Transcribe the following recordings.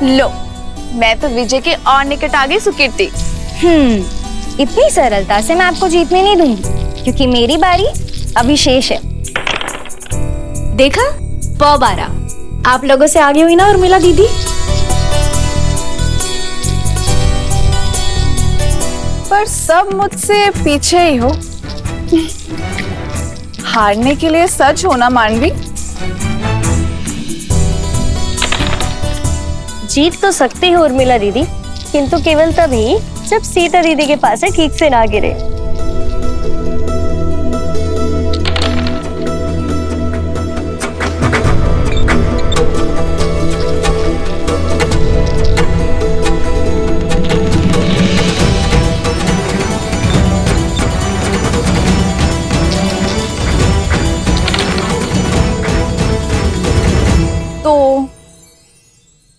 लो, मैं तो विजय के और निकट आ गई सुकीर्ति। इतनी सरलता से मैं आपको जीतने नहीं दूंगी, क्योंकि मेरी बारी अभी शेष है। देखा, पौ 12 आप लोगों से आगे हुई ना उर्मिला दीदी। पर सब मुझसे पीछे ही हो। हारने के लिए सच होना मानवी। जीत तो सकती हो उर्मिला दीदी, किंतु केवल तभी जब सीता दीदी के पास है ठीक से ना गिरे।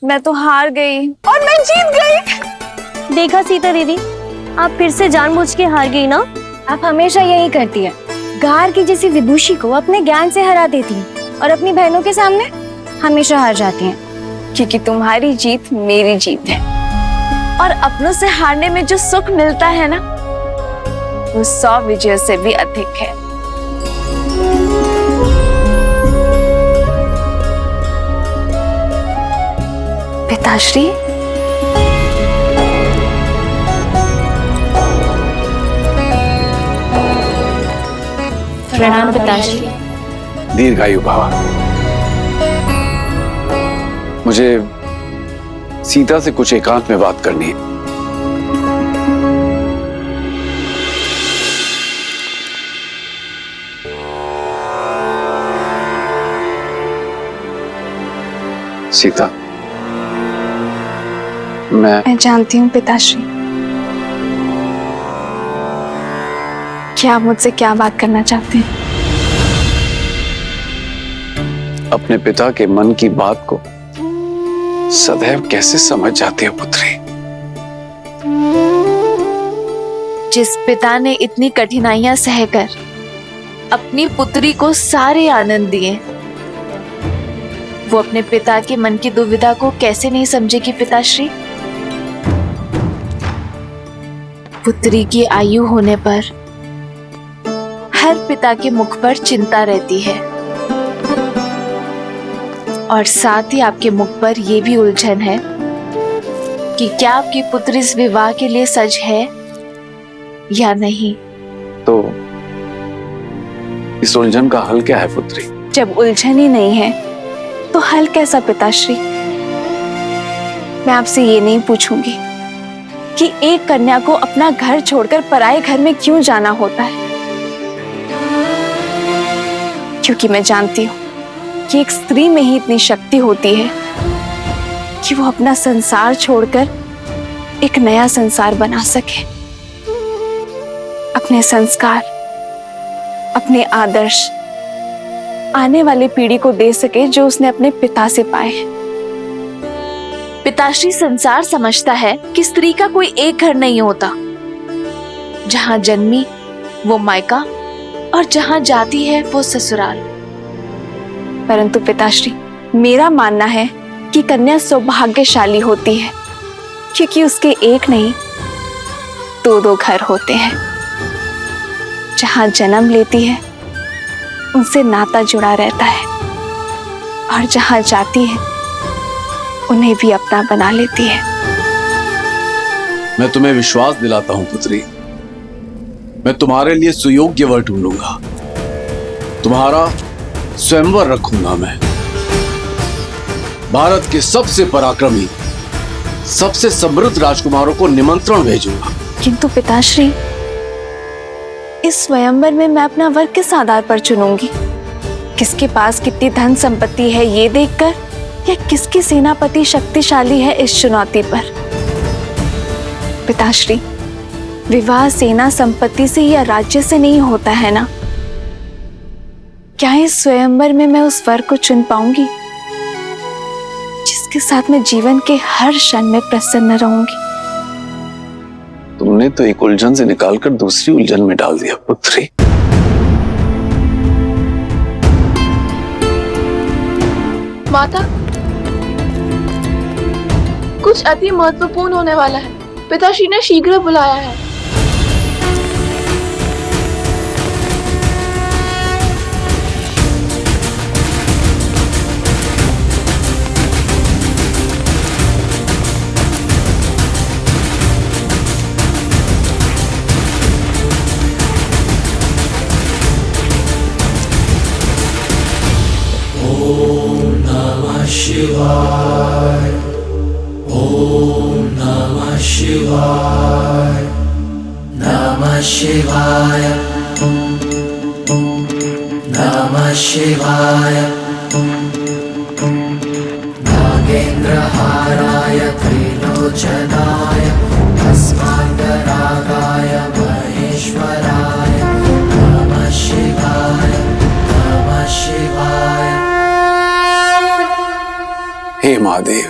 मैं तो हार गई और मैं जीत गई। देखा सीता दीदी, आप फिर से जानबूझ के हार गई ना। आप हमेशा यही करती है, गार की जैसी विदुषी को अपने ज्ञान से हरा देती हैं और अपनी बहनों के सामने हमेशा हार जाती हैं। क्योंकि तुम्हारी जीत मेरी जीत है, और अपनों से हारने में जो सुख मिलता है ना, वो 100 विजयों से भी अधिक है। पिताश्री, प्रणाम पिताश्री। दीर्घायु भव। मुझे सीता से कुछ एकांत में बात करनी है। सीता, मैं जानती हूँ पिताश्री कि आप मुझसे क्या बात करना चाहते हैं। अपने पिता के मन की बात को सदैव कैसे समझ जाती हो पुत्री? जिस पिता ने इतनी कठिनाइयां सहकर अपनी पुत्री को सारे आनंद दिए, वो अपने पिता के मन की दुविधा को कैसे नहीं समझेगी पिताश्री? पुत्री की आयु होने पर हर पिता के मुख पर चिंता रहती है, और साथ ही आपके मुख पर यह भी उलझन है कि क्या आपकी पुत्री इस विवाह के लिए सज है या नहीं। तो इस उलझन का हल क्या है पुत्री? जब उलझन ही नहीं है तो हल कैसा पिताश्री? मैं आपसे ये नहीं पूछूंगी कि एक कन्या को अपना घर छोड़कर पराये घर में क्यों जाना होता है, क्योंकि मैं जानती हूं कि एक स्त्री में ही इतनी शक्ति होती है कि वो अपना संसार छोड़कर एक नया संसार बना सके, अपने संस्कार, अपने आदर्श आने वाली पीढ़ी को दे सके जो उसने अपने पिता से पाए हैं। पिताश्री, संसार समझता है कि स्त्री का कोई एक घर नहीं होता, जहां जन्मी वो मायका और जहां जाती है वो ससुराल। परंतु पिताश्री, मेरा मानना है कि कन्या सौभाग्यशाली होती है, क्योंकि उसके एक नहीं 2-2 घर होते हैं। जहां जन्म लेती है उनसे नाता जुड़ा रहता है, और जहां जाती है उन्हें भी अपना बना लेती है। मैं तुम्हें विश्वास दिलाता हूं पुत्री, मैं तुम्हारे लिए सुयोग्य वर ढूंढूंगा, तुम्हारा स्वयंवर रखूंगा। मैं भारत के सबसे पराक्रमी, सबसे समृद्ध राजकुमारों को निमंत्रण भेजूंगा। किंतु पिताश्री, इस स्वयंवर में मैं अपना वर किस आधार पर चुनूंगी? किसके पास कितनी धन संपत्ति है ये देखकर, या किसकी सेनापति शक्तिशाली है इस चुनौती पर? पिताश्री, विवाह सेना संपत्ति से या राज्य से नहीं होता है ना? क्या इस स्वयंवर में मैं उस वर को चुन पाऊंगी जिसके साथ मैं जीवन के हर क्षण में प्रसन्न रहूंगी? तुमने तो एक उलझन से निकालकर दूसरी उलझन में डाल दिया पुत्री। माता, कुछ अति महत्वपूर्ण होने वाला है। पिताश्री ने शीघ्र बुलाया है। शिवाय ओम नमः शिवाय नमः शिवाय नमः शिवाय नागेन्द्रहाराय त्रिलोचनाय अस्माकरागाय महेश्वराय नमः शिवाय नमः शिवाय। हे महादेव,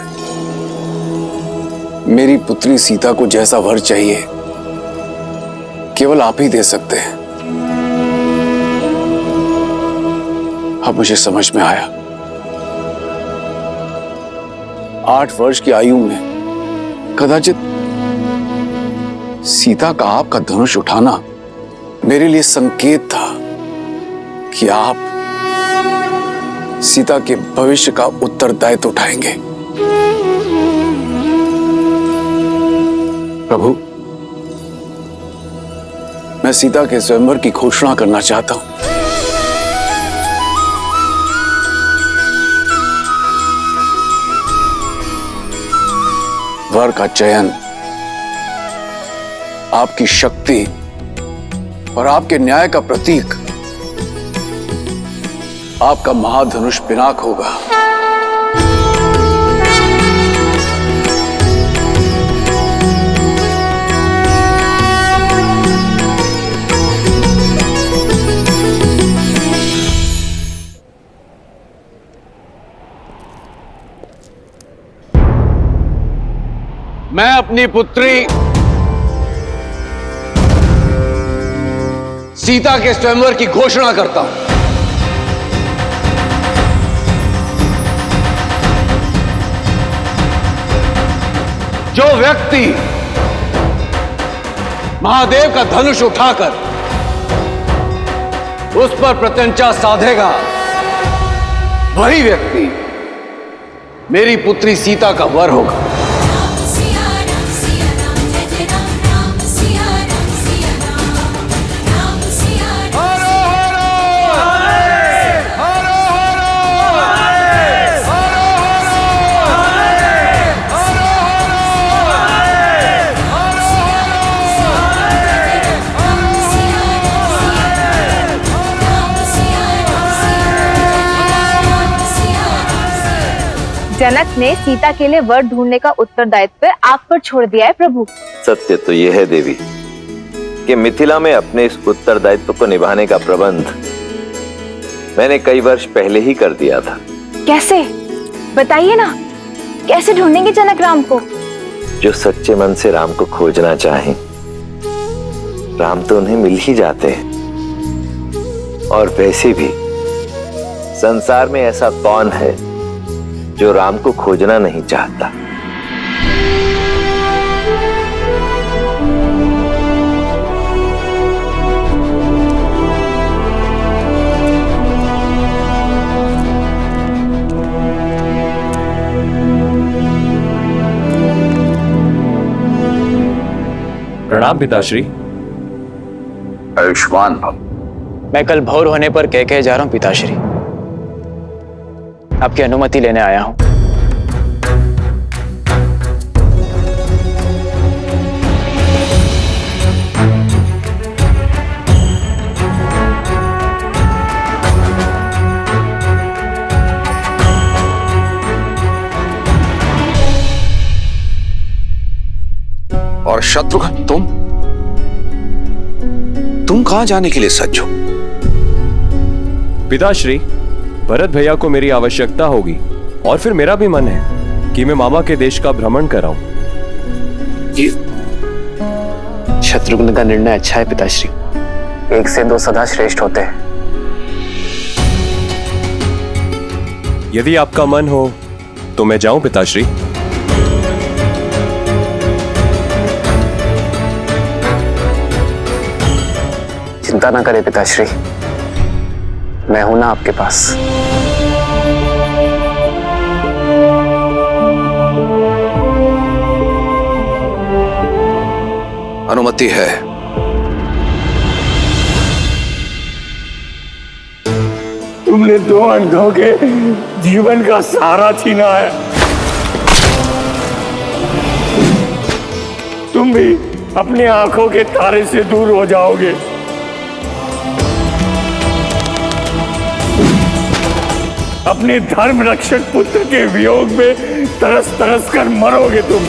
मेरी पुत्री सीता को जैसा वर चाहिए केवल आप ही दे सकते हैं। अब मुझे समझ में आया, 8 वर्ष की आयु में कदाचित सीता का आपका धनुष उठाना मेरे लिए संकेत था कि आप सीता के भविष्य का उत्तरदायित्व उठाएंगे। प्रभु, मैं सीता के स्वयंवर की घोषणा करना चाहता हूं। वर का चयन आपकी शक्ति और आपके न्याय का प्रतीक आपका महाधनुष पिनाक होगा। मैं अपनी पुत्री सीता के स्वयंवर की घोषणा करता हूं। जो व्यक्ति महादेव का धनुष उठाकर उस पर प्रत्यंचा साधेगा, वही व्यक्ति मेरी पुत्री सीता का वर होगा। जनक ने सीता के लिए वर ढूंढने का उत्तरदायित्व आप पर छोड़ दिया है प्रभु। सत्य तो यह है देवी कि मिथिला में अपने इस उत्तरदायित्व को निभाने का प्रबंध मैंने कई वर्ष पहले ही कर दिया था। कैसे? बताइए ना, कैसे ढूंढेंगे जनक राम को? जो सच्चे मन से राम को खोजना चाहें, राम तो उन्हें मिल ही जाते हैं। और वैसे भी संसार में ऐसा कौन है जो राम को खोजना नहीं चाहता। प्रणाम पिताश्री। आयुष्मान भव। मैं कल भोर होने पर कह जा रहा हूं पिताश्री। आपकी अनुमति लेने आया हूं। और शत्रुघ्न, तुम कहां जाने के लिए सज्ज हो? पिताश्री, भरत भैया को मेरी आवश्यकता होगी और फिर मेरा भी मन है कि मैं मामा के देश का भ्रमण कराऊं। शत्रुघ्न का निर्णय अच्छा है पिताश्री। 1 से 2 सदा श्रेष्ठ होते हैं। यदि आपका मन हो तो मैं जाऊं पिताश्री। चिंता ना करें पिताश्री, मैं हूं ना आपके पास। अनुमति है। तुमने दो अंधों के जीवन का सहारा छीना है। तुम भी अपनी आंखों के तारे से दूर हो जाओगे। अपने धर्म रक्षक पुत्र के वियोग में तरस तरस कर मरोगे तुम।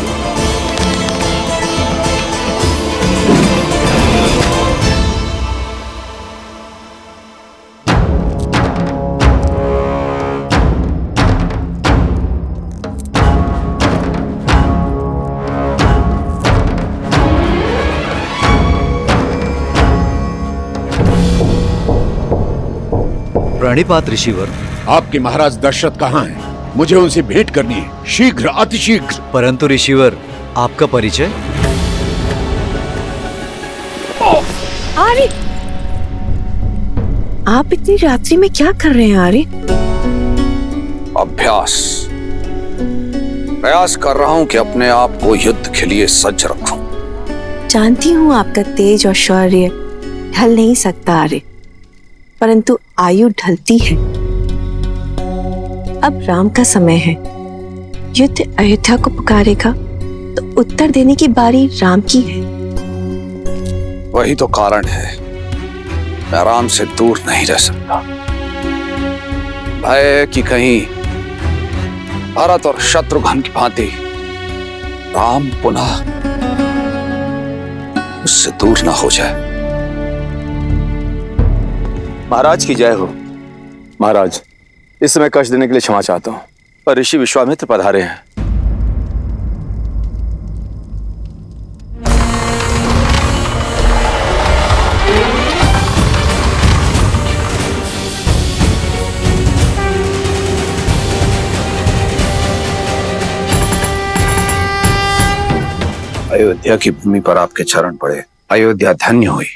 प्रणिपात ऋषिवर। आपके महाराज दशरथ कहाँ हैं? मुझे उनसे भेंट करनी है, शीघ्र, अतिशीघ्र। परंतु ऋषिवर, आपका परिचय? आर्य, आप इतनी रात्रि में क्या कर रहे हैं आर्य? अभ्यास, प्रयास कर रहा हूं कि अपने आप को युद्ध के लिए सज्ज रखूं। जानती हूँ आपका तेज और शौर्य ढल नहीं सकता आर्य, परंतु आयु ढलती है। अब राम का समय है। युद्ध अयोध्या को पुकारेगा तो उत्तर देने की बारी राम की है। वही तो कारण है, मैं राम से दूर नहीं रह सकता। भय कि कहीं भरत और शत्रुघ्न की भांति राम पुनः उससे दूर ना हो जाए। महाराज की जय हो। महाराज, इस समय कष्ट देने के लिए क्षमा चाहता हूं, पर ऋषि विश्वामित्र पधारे हैं। अयोध्या की भूमि पर आपके चरण पड़े, अयोध्या धन्य हुई।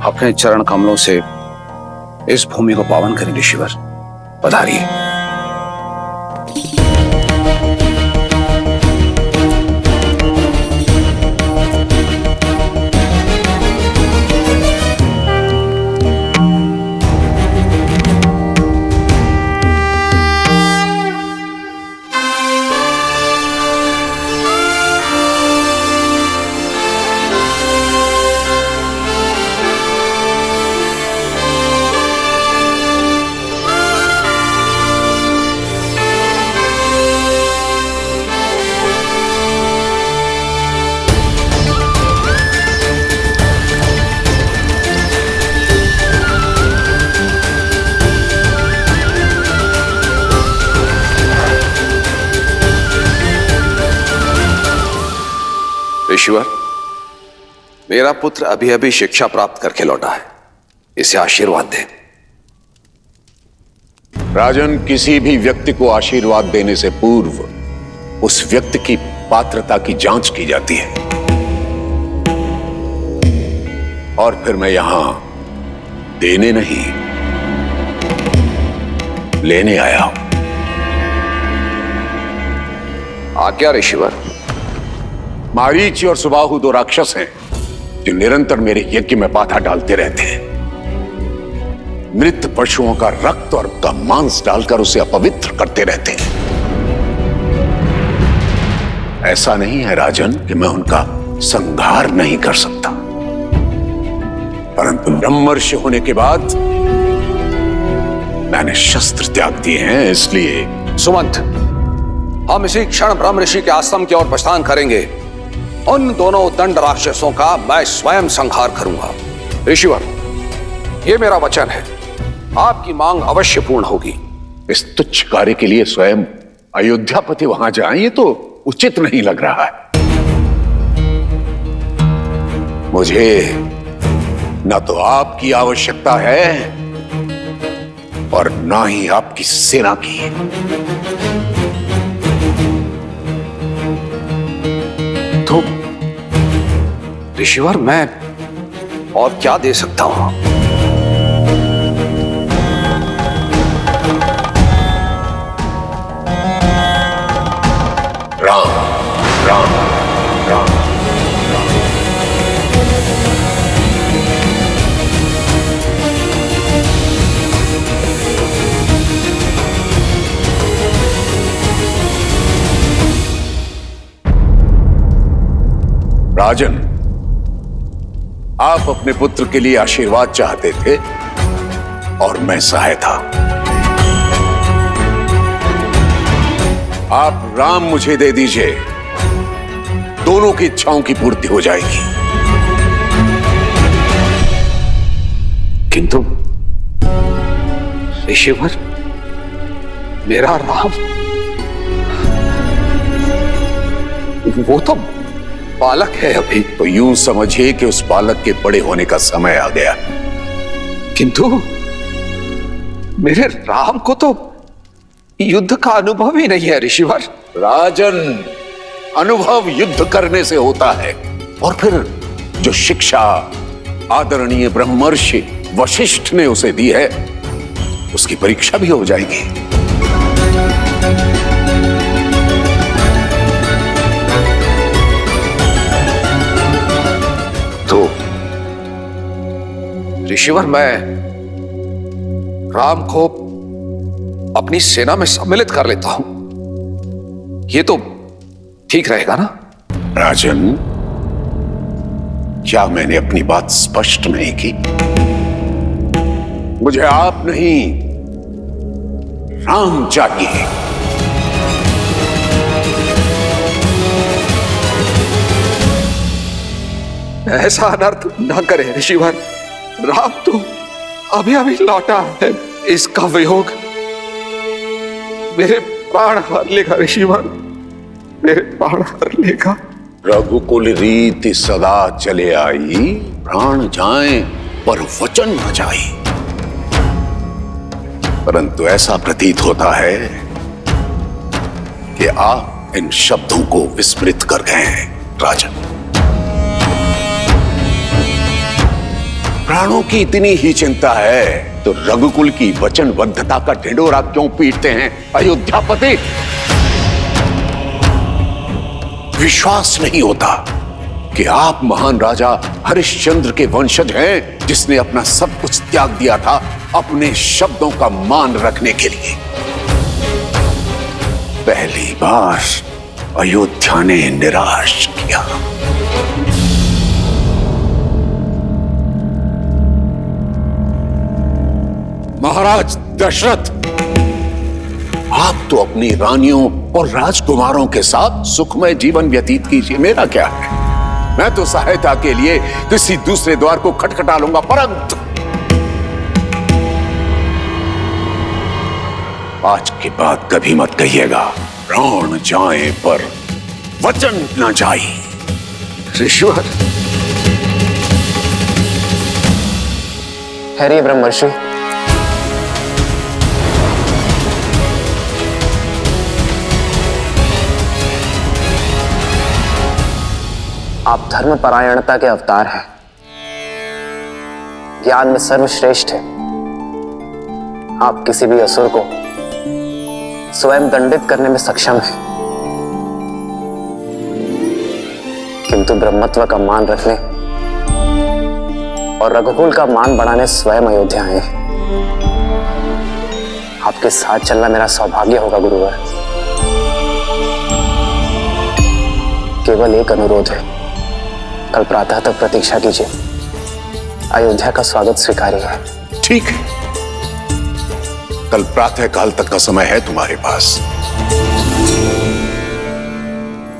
अपने चरण कमलों से इस भूमि को पावन करें ऋषिवर, पधारिए। ऋषिवर, मेरा पुत्र अभी अभी शिक्षा प्राप्त करके लौटा है, इसे आशीर्वाद दें। राजन, किसी भी व्यक्ति को आशीर्वाद देने से पूर्व उस व्यक्ति की पात्रता की जांच की जाती है, और फिर मैं यहां देने नहीं, लेने आया हूं। आज्ञा ऋषिवर। मारीच और सुबाहु दो राक्षस हैं जो निरंतर मेरे यज्ञ में बाधा डालते रहते हैं। मृत पशुओं का रक्त और उनका मांस डालकर उसे अपवित्र करते रहते हैं। ऐसा नहीं है राजन कि मैं उनका संहार नहीं कर सकता, परंतु ब्रह्मर्षि होने के बाद मैंने शस्त्र त्याग दिए हैं, इसलिए। सुमंत, हम इसी क्षण ब्रह्म ऋषि के आश्रम की ओर प्रस्थान करेंगे। उन दोनों दंड राक्षसों का मैं स्वयं संहार करूंगा। ऋषिवर, ये मेरा वचन है, आपकी मांग अवश्य पूर्ण होगी। इस तुच्छ कार्य के लिए स्वयं अयोध्यापति वहां जाएं, ये तो उचित नहीं लग रहा है। मुझे न तो आपकी आवश्यकता है और ना ही आपकी सेना की। तो ऋषिवर, मैं और क्या दे सकता हूं? राम राम राम। राजन, आप अपने पुत्र के लिए आशीर्वाद चाहते थे और मैं सहायता। आप राम मुझे दे दीजिए, दोनों की इच्छाओं की पूर्ति हो जाएगी। किंतु ऋषिवर, मेरा राम वो तो बालक है अभी। तो यूं समझिए कि उस बालक के बड़े होने का समय आ गया। किंतु मेरे राम को तो युद्ध का अनुभव ही नहीं है ऋषिवर। राजन, अनुभव युद्ध करने से होता है, और फिर जो शिक्षा आदरणीय ब्रह्मर्षि वशिष्ठ ने उसे दी है, उसकी परीक्षा भी हो जाएगी। तो ऋषिवर, मैं राम को अपनी सेना में सम्मिलित कर लेता हूं, ये तो ठीक रहेगा ना? राजन, क्या मैंने अपनी बात स्पष्ट नहीं की? मुझे आप नहीं, राम चाहिए। ऐसा अनर्थ न करे ऋषिवर। राम तो अभी अभी लौटा है, इसका वियोग मेरे प्राण हर लेगा ऋषिवर, मेरे प्राण हर लेगा। रघुकुल रीति सदा चले आई, प्राण जाएं पर वचन न जाए। परंतु ऐसा प्रतीत होता है कि आप इन शब्दों को विस्मृत कर गए हैं राजन। प्राणों की इतनी ही चिंता है तो रघुकुल की वचनबद्धता का ढिंढोरा क्यों पीटते हैं अयोध्यापति? विश्वास नहीं होता कि आप महान राजा हरिश्चंद्र के वंशज हैं, जिसने अपना सब कुछ त्याग दिया था अपने शब्दों का मान रखने के लिए। पहली बार अयोध्या ने निराश किया। महाराज दशरथ, आप तो अपनी रानियों और राजकुमारों के साथ सुखमय जीवन व्यतीत कीजिए, मेरा क्या है। मैं तो सहायता के लिए किसी दूसरे द्वार को खटखटा लूंगा, परंतु आज के बाद कभी मत कहिएगा प्राण जाए पर वचन न जाए। ऋषिवर, हरे ब्रह्मर्षि, आप धर्मपरायणता के अवतार हैं, ज्ञान में सर्वश्रेष्ठ है। आप किसी भी असुर को स्वयं दंडित करने में सक्षम हैं, किंतु ब्रह्मत्व का मान रखने और रघुकुल का मान बढ़ाने स्वयं अयोध्या आए। आपके साथ चलना मेरा सौभाग्य होगा गुरुवर। केवल एक अनुरोध है, कल प्रातः तक प्रतीक्षा कीजिए, अयोध्या का स्वागत स्वीकार्य है। ठीक है, कल प्रातः काल तक का समय है तुम्हारे पास।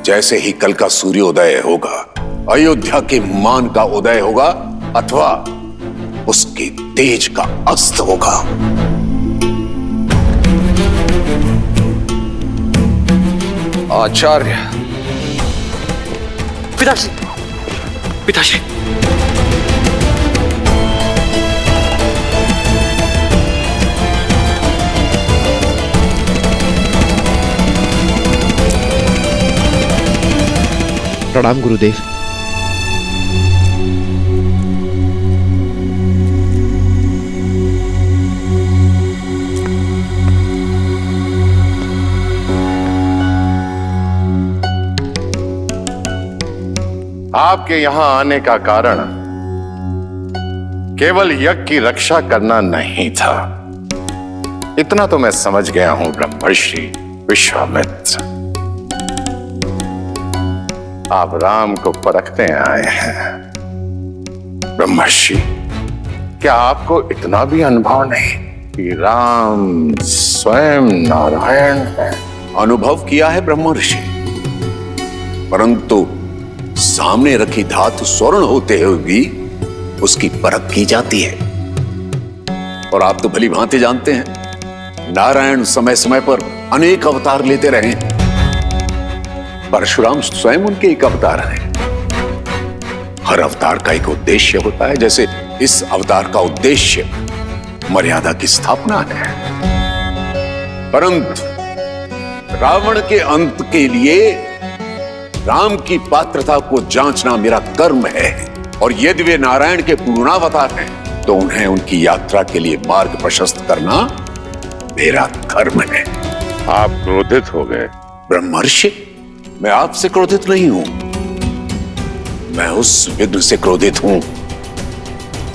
जैसे ही कल का सूर्योदय होगा, अयोध्या के मान का उदय होगा अथवा उसके तेज का अस्त होगा। आचार्य, पिताश्री, पिताश्री, प्रणाम गुरुदेव। आपके यहां आने का कारण केवल यज्ञ की रक्षा करना नहीं था। इतना तो मैं समझ गया हूं ब्रह्मर्षि विश्वामित्र, आप राम को परखने आए हैं। ब्रह्मर्षि, क्या आपको इतना भी अनुभव नहीं कि राम स्वयं नारायण है? अनुभव किया है ब्रह्मर्षि, परंतु सामने रखी धातु स्वर्ण होते हुए भी उसकी परख की जाती है। और आप तो भली भांति जानते हैं, नारायण समय समय पर अनेक अवतार लेते रहे। परशुराम स्वयं उनके एक अवतार हैं। हर अवतार का एक उद्देश्य होता है, जैसे इस अवतार का उद्देश्य मर्यादा की स्थापना है। परंतु रावण के अंत के लिए राम की पात्रता को जांचना मेरा कर्म है, और यदि वे नारायण के पूर्णावतार हैं तो उन्हें उनकी यात्रा के लिए मार्ग प्रशस्त करना मेरा धर्म है। आप क्रोधित हो गए ब्रह्मर्षि? मैं आपसे क्रोधित नहीं हूं, मैं उस विघ्न से क्रोधित हूं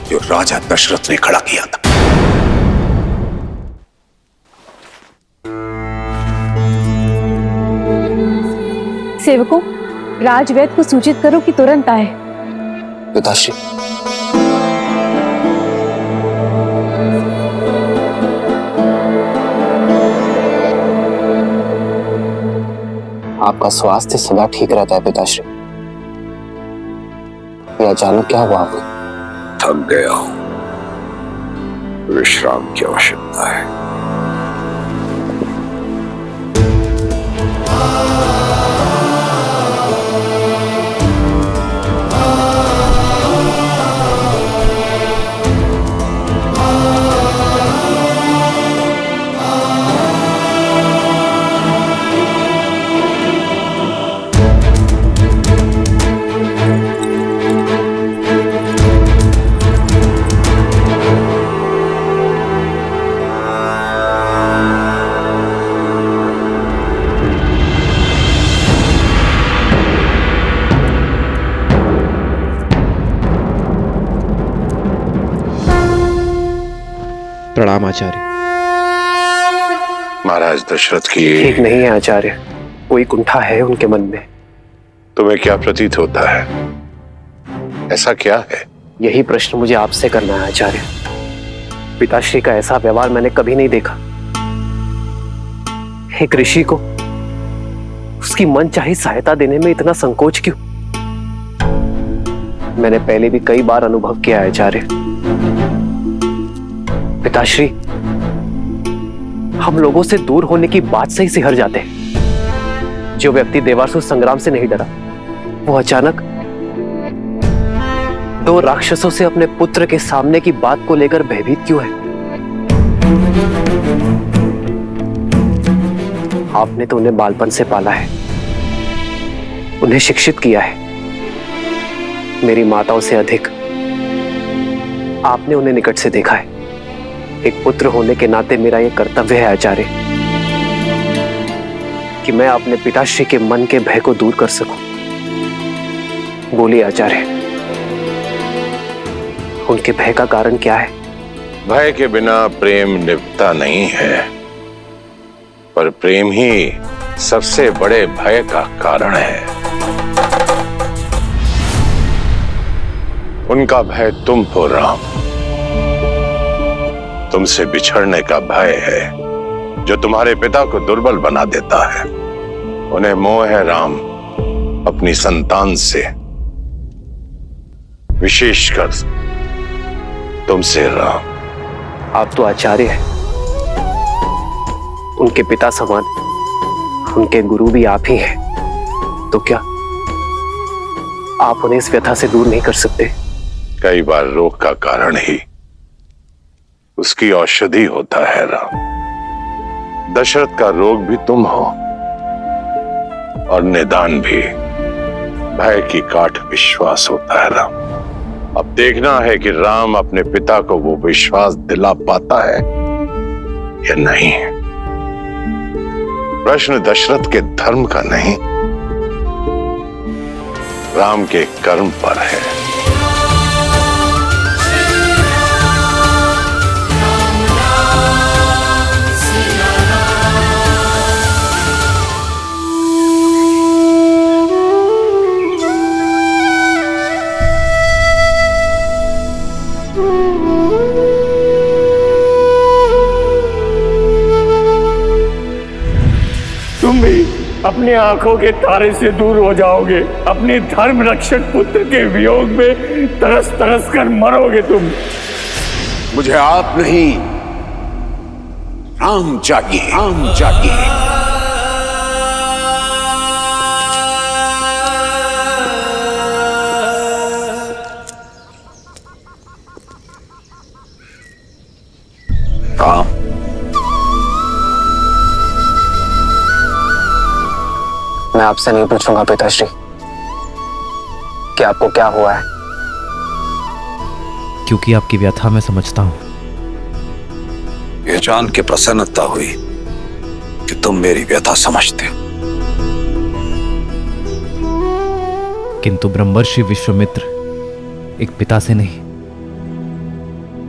जो राजा दशरथ ने खड़ा किया था। सेवकों, राजवैद्य को सूचित करो कि तुरंत आए। पिताश्री, आपका स्वास्थ्य सदा ठीक रहता है पिताश्री। ये अचानक क्या हुआ आपको? थक गया हूं, विश्राम की आवश्यकता है। प्रणाम आचार्य। महाराज दशरथ की ठीक नहीं है आचार्य, कोई कुंठा है उनके मन में। तुम्हें क्या प्रतीत होता है? ऐसा क्या है? यही प्रश्न मुझे आपसे करना है आचार्य। पिताश्री का ऐसा व्यवहार मैंने कभी नहीं देखा। एक ऋषि को उसकी मनचाही सहायता देने में इतना संकोच क्यों? मैंने पहले भी कई बार अनुभव किया है आचार्य। पिताश्री हम लोगों से दूर होने की बात से ही सिहर जाते हैं। जो व्यक्ति देवासुर संग्राम से नहीं डरा, वो अचानक दो राक्षसों से अपने पुत्र के सामने की बात को लेकर भयभीत क्यों है? आपने तो उन्हें बालपन से पाला है, उन्हें शिक्षित किया है। मेरी माताओं से अधिक आपने उन्हें निकट से देखा है। एक पुत्र होने के नाते मेरा यह कर्तव्य है आचार्य कि मैं अपने पिताश्री के मन के भय को दूर कर सकूं। बोलिए आचार्य, उनके भय का कारण क्या है? भय के बिना प्रेम निभता नहीं है, पर प्रेम ही सबसे बड़े भय का कारण है। उनका भय तुम हो राम, तुमसे बिछड़ने का भय है जो तुम्हारे पिता को दुर्बल बना देता है। उन्हें मोह है राम अपनी संतान से, विशेषकर तुमसे राम। आप तो आचार्य हैं, उनके पिता समान, उनके गुरु भी आप ही हैं। तो क्या आप उन्हें इस व्यथा से दूर नहीं कर सकते? कई बार रोग का कारण ही उसकी औषधि होता है राम। दशरथ का रोग भी तुम हो और निदान भी भय की काट विश्वास होता है राम। अब देखना है कि राम अपने पिता को वो विश्वास दिला पाता है या नहीं। प्रश्न दशरथ के धर्म का नहीं, राम के कर्म पर है। तुम भी अपनी आंखों के तारे से दूर हो जाओगे। अपने धर्म रक्षक पुत्र के वियोग में तरस तरस कर मरोगे तुम। मुझे आप नहीं, राम चाहिए, राम चाहिए। राम, मैं आपसे नहीं पूछूंगा पिताश्री कि आपको क्या हुआ है, क्योंकि आपकी व्यथा मैं समझता हूं। ये जान के प्रसन्नता हुई कि तुम मेरी व्यथा समझते हो। किंतु ब्रह्मर्षि विश्वामित्र एक पिता से नहीं,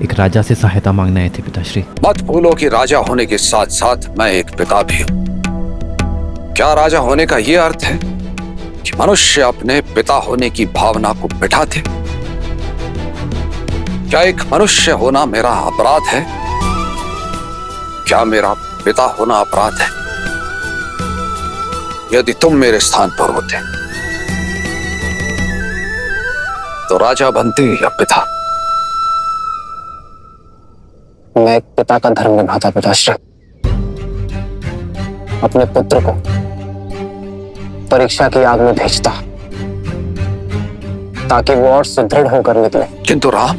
एक राजा से सहायता मांगने आए थे पिताश्री। मत भूलो कि राजा होने के साथ साथ मैं एक पिता भी हूं। क्या राजा होने का यह अर्थ है कि मनुष्य अपने पिता होने की भावना को बिठा दे? क्या एक मनुष्य होना मेरा अपराध है? क्या मेरा पिता होना अपराध है? यदि तुम मेरे स्थान पर होते तो राजा बनते या पिता? मैं एक पिता का धर्म निभाता पिताश्री। अपने पुत्र को परीक्षा की आग में भेजता ताकि वो और सुदृढ़ होकर निकले। किंतु राम,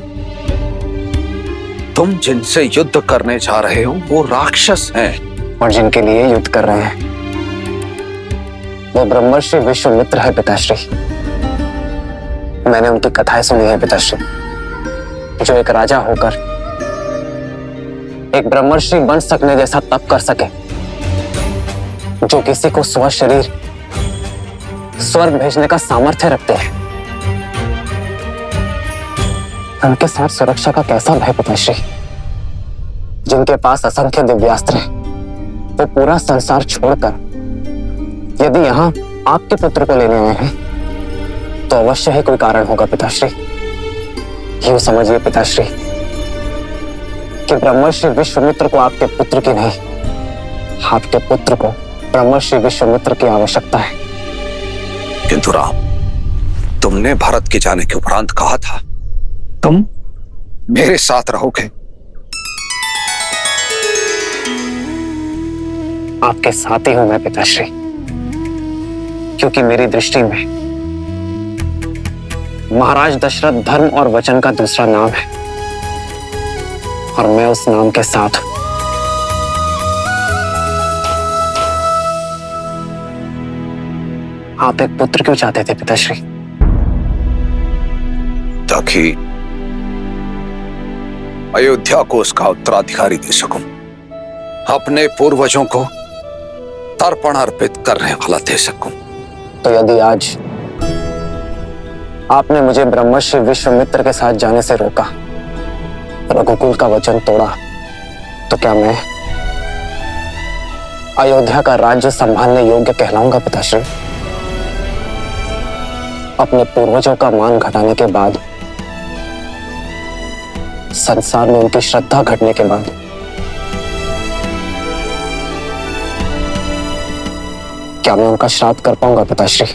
तुम जिनसे युद्ध करने जा रहे हो वो राक्षस हैं। और जिनके लिए युद्ध कर रहे हैं वो ब्रह्मर्षि विश्वामित्र है पिताश्री। मैंने उनकी कथाएं सुनी है पिताश्री, जो एक राजा होकर एक ब्रह्मर्षि बन सकने जैसा तप कर सके, जो किसी को स्व शरीर स्वर्ग भेजने का सामर्थ्य रखते हैं। उनके साथ सुरक्षा का कैसा भय पिताश्री? जिनके पास असंख्य दिव्यास्त्र हैं, वो पूरा संसार छोड़कर यदि यहाँ आपके पुत्र को लेने आए हैं तो अवश्य ही कोई कारण होगा पिताश्री। यूं समझिए पिताश्री कि ब्रह्मर्षि विश्वामित्र को आपके पुत्र की नहीं, आपके पुत्र को ब्रह्मर्षि विश्वामित्र की आवश्यकता है। किंतु राम, तुमने भरत के जाने के उपरांत कहा था तुम मेरे साथ रहोगे। आपके साथ ही हूं मैं पिताश्री, क्योंकि मेरी दृष्टि में महाराज दशरथ धर्म और वचन का दूसरा नाम है और मैं उस नाम के साथ हूं। आप एक पुत्र क्यों चाहते थे पिताश्री? ताकि अयोध्या को उसका उत्तराधिकारी दे सकूं, अपने पूर्वजों को तर्पण अर्पित करने वाला दे सकूं। तो यदि आज आपने मुझे ब्रह्मर्षि विश्वामित्र के साथ जाने से रोका, रघुकुल का वचन तोड़ा, तो क्या मैं अयोध्या का राज्य संभालने योग्य कहलाऊंगा पिताश्री? अपने पूर्वजों का मान घटाने के बाद, संसार में उनकी श्रद्धा घटने के बाद, क्या मैं उनका श्राद्ध कर पाऊंगा पिताश्री?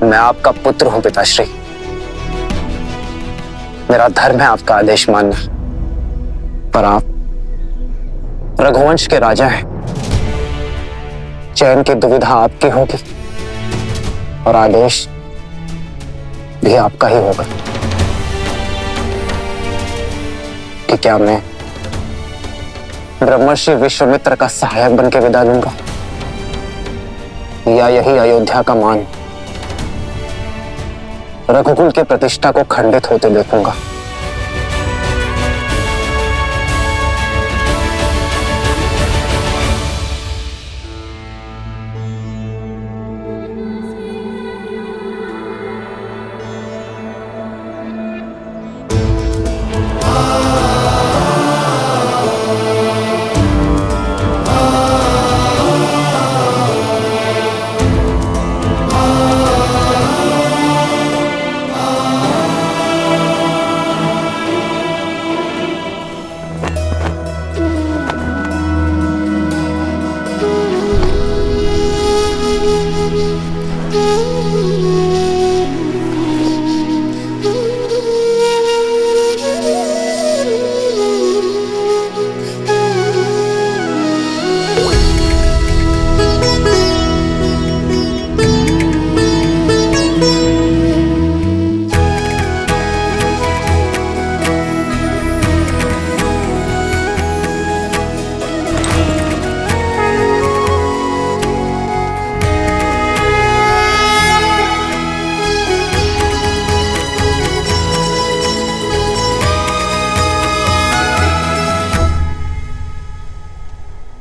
मैं आपका पुत्र हूं पिताश्री। मेरा धर्म है आपका आदेश मानना, पर आप रघुवंश के राजा हैं। चयन की दुविधा आपकी होगी और आदेश भी आपका ही होगा कि क्या मैं ब्रह्मर्षि विश्वामित्र का सहायक बन के विदा लूंगा या यही अयोध्या का मान, रघुकुल की प्रतिष्ठा को खंडित होते देखूंगा।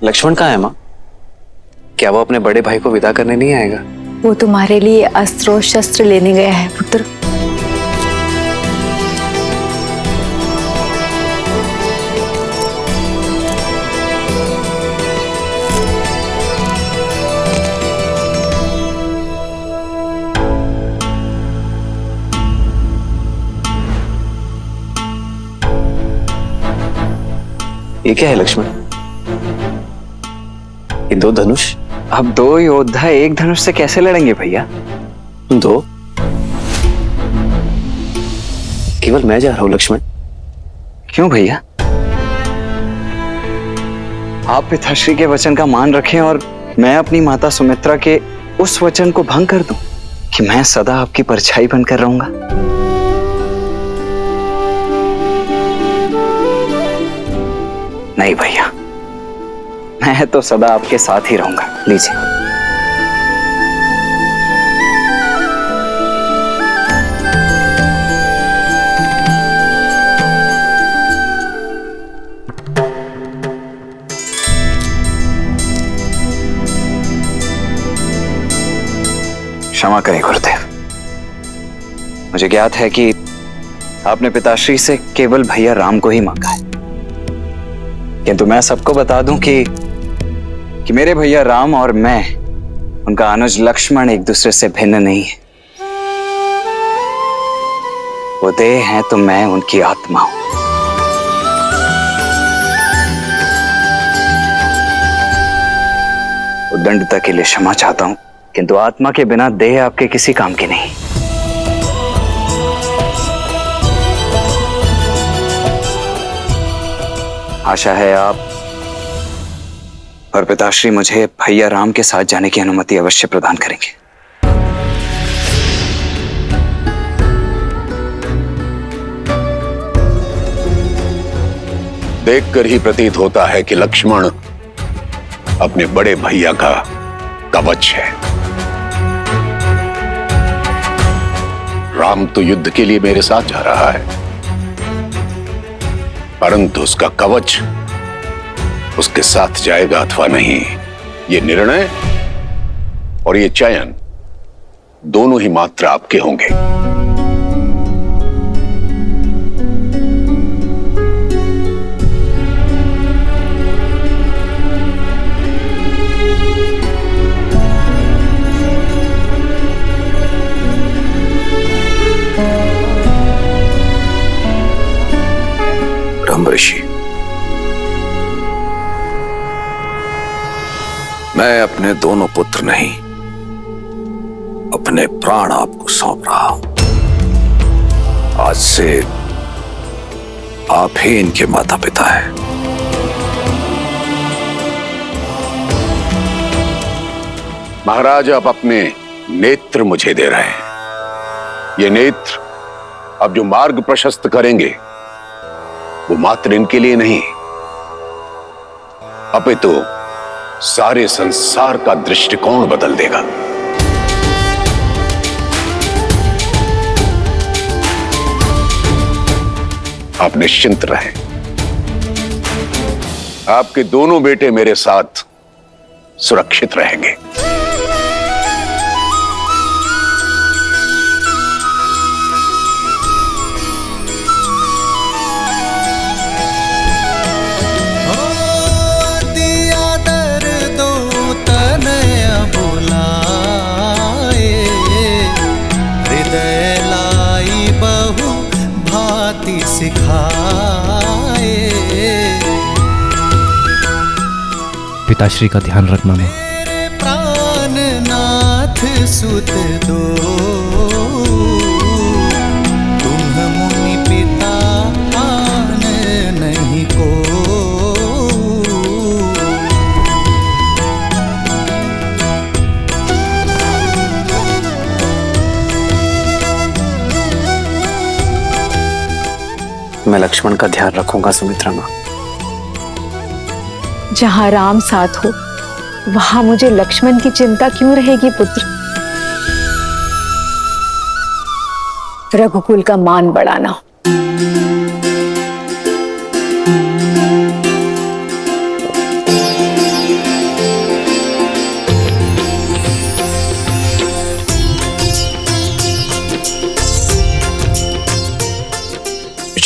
लक्ष्मण कहाँ है माँ? क्या वो अपने बड़े भाई को विदा करने नहीं आएगा? वो तुम्हारे लिए अस्त्र और शस्त्र लेने गया है पुत्र। ये क्या है लक्ष्मण? ये दो धनुष? अब दो योद्धा एक धनुष से कैसे लड़ेंगे भैया? दो? केवल मैं जा रहा हूं लक्ष्मण। क्यों भैया? आप पिताश्री के वचन का मान रखें और मैं अपनी माता सुमित्रा के उस वचन को भंग कर दूं कि मैं सदा आपकी परछाई बनकर रहूंगा। नहीं भैया, मैं तो सदा आपके साथ ही रहूंगा। लीजिए। क्षमा करें गुरुदेव, मुझे ज्ञात है कि आपने पिताश्री से केवल भैया राम को ही मांगा है, किंतु मैं सबको बता दूं कि मेरे भैया राम और मैं, उनका अनुज लक्ष्मण एक दूसरे से भिन्न नहीं है। वो देह हैं तो मैं उनकी आत्मा हूं। उद्दंडता के लिए क्षमा चाहता हूं, किंतु आत्मा के बिना देह आपके किसी काम की नहीं। आशा है आप और पिताश्री मुझे भैया राम के साथ जाने की अनुमति अवश्य प्रदान करेंगे। देखकर ही प्रतीत होता है कि लक्ष्मण अपने बड़े भैया का कवच है। राम तो युद्ध के लिए मेरे साथ जा रहा है, परंतु उसका कवच उसके साथ जाएगा अथवा नहीं, ये निर्णय और ये चयन दोनों ही मात्र आपके होंगे। ऋषि, मैं अपने दोनों पुत्र नहीं, अपने प्राण आपको सौंप रहा हूं। आज से आप ही इनके माता पिता हैं। महाराज, आप अपने नेत्र मुझे दे रहे हैं। ये नेत्र अब जो मार्ग प्रशस्त करेंगे वो मात्र इनके लिए नहीं, अपितु सारे संसार का दृष्टिकोण बदल देगा। आप निश्चिंत रहें, आपके दोनों बेटे मेरे साथ सुरक्षित रहेंगे। पिताश्री का ध्यान रखना मां। प्राणनाथ सुत दो, तुम मुनि पिता आन नहीं को। मैं लक्ष्मण का ध्यान रखूंगा सुमित्रा मां। जहां राम साथ हो वहां मुझे लक्ष्मण की चिंता क्यों रहेगी पुत्र? रघुकुल का मान बढ़ाना।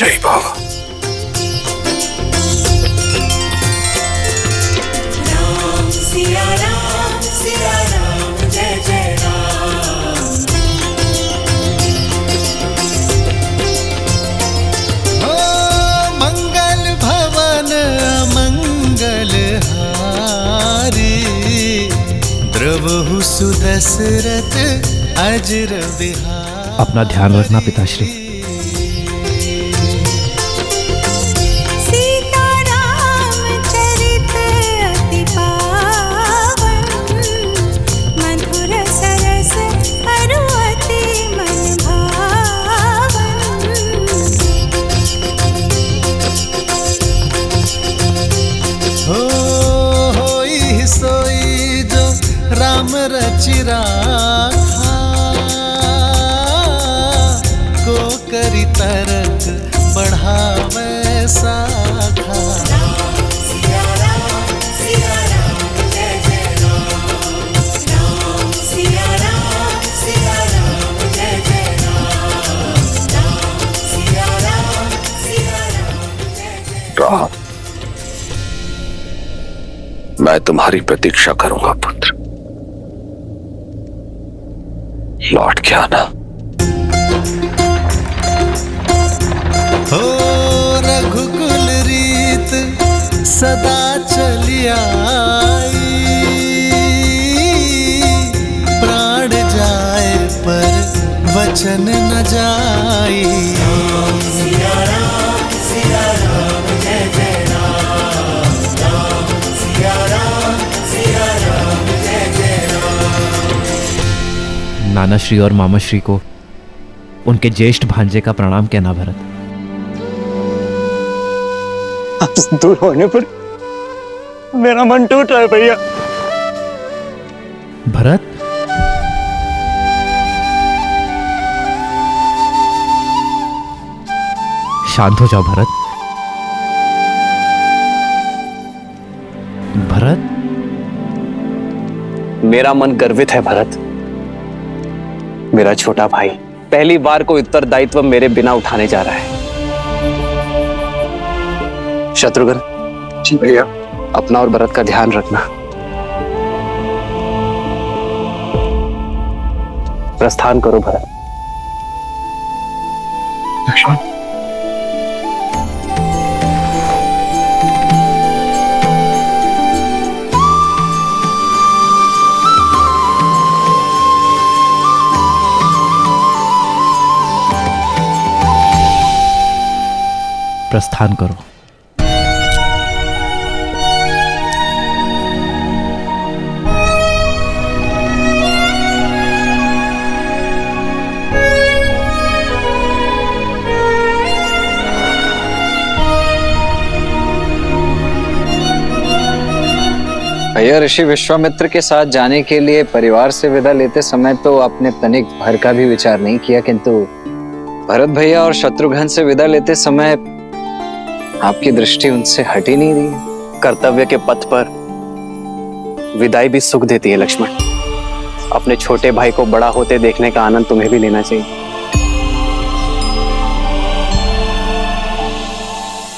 जय बाबा। सिया राम जय जय राम। ओ मंगल भवन अमंगल हारी, द्रवहु सुदशरथ अजर विहार। अपना ध्यान रखना पिताश्री। रचिरा को करी तरक बढ़ावे साखा। सिया राम जय जय राम। राम सिया राम जय जय राम। सिया राम जय जय राम, मैं तुम्हारी प्रतीक्षा करूंगा पुत्र, लौट के आना। हो रघुकुल रीत सदा चली आई, प्राण जाए पर वचन न जाई। सिया राम जय जय राम। सिया राम जय जय राम। नानाश्री और मामाश्री को उनके ज्येष्ठ भांजे का प्रणाम कहना भरत। आपसे दूर होने पर मेरा मन टूट रहा है भैया। भरत, शांत हो जाओ भरत। भरत, मेरा मन गर्वित है भरत। मेरा छोटा भाई पहली बार कोई उत्तरदायित्व मेरे बिना उठाने जा रहा है। शत्रुघ्न जी भैया, अपना और भरत का ध्यान रखना। प्रस्थान करो भरत। लक्ष्मण, प्रस्थान करो। भैया, ऋषि विश्वामित्र के साथ जाने के लिए परिवार से विदा लेते समय तो आपने तनिक भर का भी विचार नहीं किया, किंतु भरत भैया और शत्रुघ्न से विदा लेते समय आपकी दृष्टि उनसे हट ही नहीं रही। कर्तव्य के पथ पर विदाई भी सुख देती है लक्ष्मण। अपने छोटे भाई को बड़ा होते देखने का आनंद तुम्हें भी लेना चाहिए।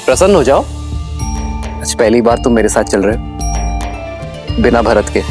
प्रसन्न हो जाओ, आज पहली बार तुम मेरे साथ चल रहे हो बिना भरत के।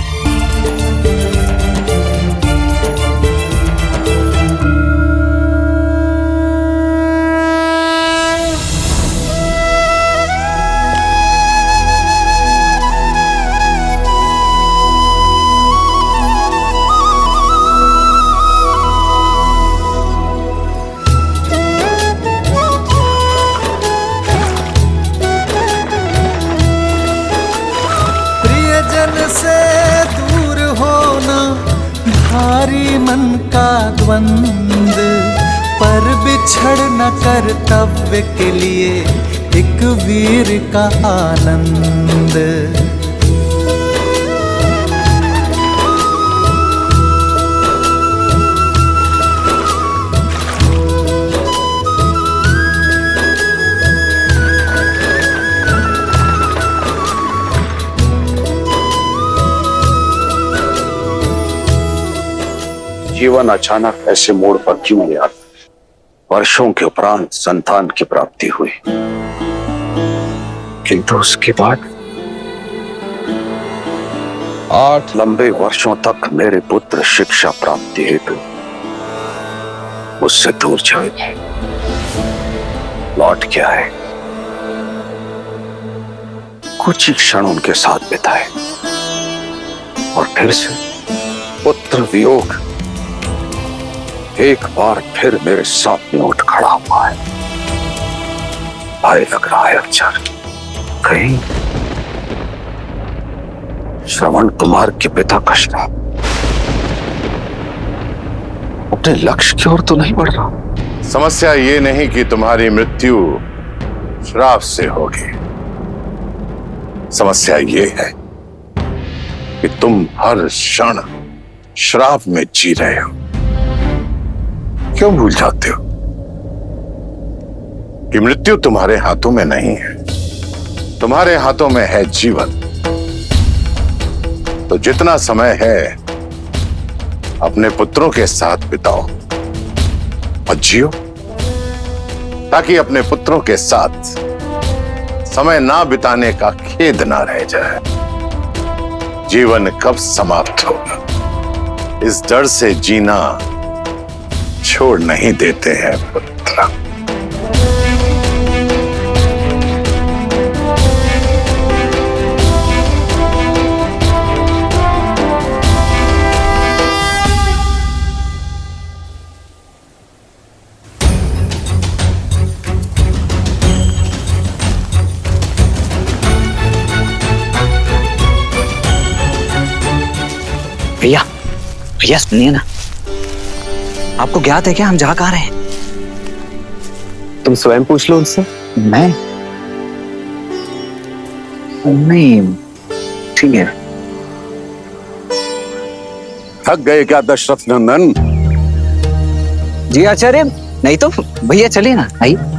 से दूर होना भारी मन का द्वंद, पर बिछड़ न कर्तव्य के लिए एक वीर का आनंद। जीवन अचानक ऐसे मोड़ पर क्यों ले आता है वर्षों के उपरांत संतान की प्राप्ति हुई, किंतु उसके बाद 8 लंबे वर्षों तक मेरे पुत्र शिक्षा प्राप्ति हेतु मुझसे दूर चले, लौट के आए, कुछ ही क्षण उनके साथ बिताए और फिर से पुत्र वियोग एक बार फिर मेरे सामने उठ खड़ा हुआ है। भाई लग रहा है अक्षर, कहीं श्रवण कुमार के पिता का श्राप अपने लक्ष्य की ओर तो नहीं बढ़ रहा। समस्या ये नहीं कि तुम्हारी मृत्यु श्राप से होगी, समस्या ये है कि तुम हर क्षण श्राप में जी रहे हो। क्यों भूल जाते हो कि मृत्यु तुम्हारे हाथों में नहीं है, तुम्हारे हाथों में है जीवन। तो जितना समय है अपने पुत्रों के साथ बिताओ और जियो, ताकि अपने पुत्रों के साथ समय ना बिताने का खेद ना रह जाए। जीवन कब समाप्त होगा इस डर से जीना छोड़ नहीं देते हैं पुत्र। भैया भैया सुनिए ना, आपको ज्ञात है क्या हम जा कहाँ रहे हैं? तुम स्वयं पूछ लो उनसे। मैं नहीं, ठीक है। थक गए क्या दशरथ नंदन? जी आचार्य, नहीं तो भैया चलिए ना, आइए।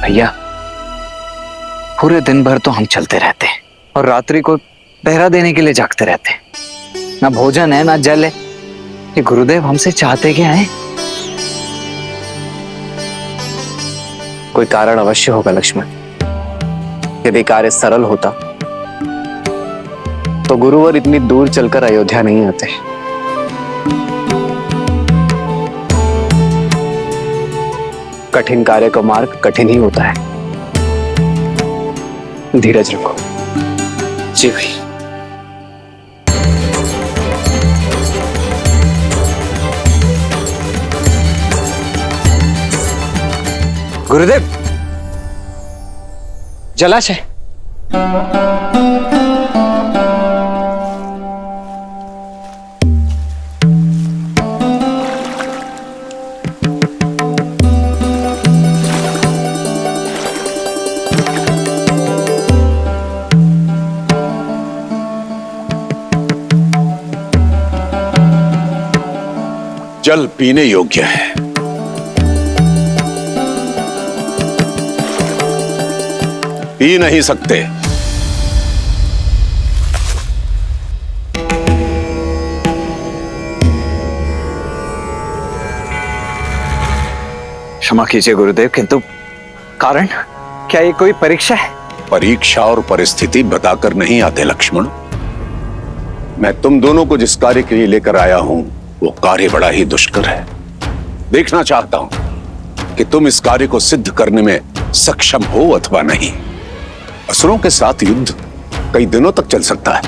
भैया पूरे दिन भर तो हम चलते रहते हैं और रात्रि को पहरा देने के लिए जागते रहते हैं। ना भोजन है ना जल है। ये गुरुदेव हमसे चाहते क्या है? कोई कारण अवश्य होगा लक्ष्मण। यदि कार्य सरल होता तो गुरुवर इतनी दूर चलकर अयोध्या नहीं आते। कठिन कार्य का मार्ग कठिन ही होता है। धीरज रखो। जी भाई। गुरुदेव, जलाशय। जल पीने योग्य है। पी नहीं सकते। क्षमा कीजिए गुरुदेव, किंतु कारण क्या ये कोई परीक्षा है? परीक्षा और परिस्थिति बताकर नहीं आते लक्ष्मण। मैं तुम दोनों को जिस कार्य के लिए लेकर आया हूं वो कार्य बड़ा ही दुष्कर है। देखना चाहता हूं कि तुम इस कार्य को सिद्ध करने में सक्षम हो अथवा नहीं। असुरों के साथ युद्ध कई दिनों तक चल सकता है।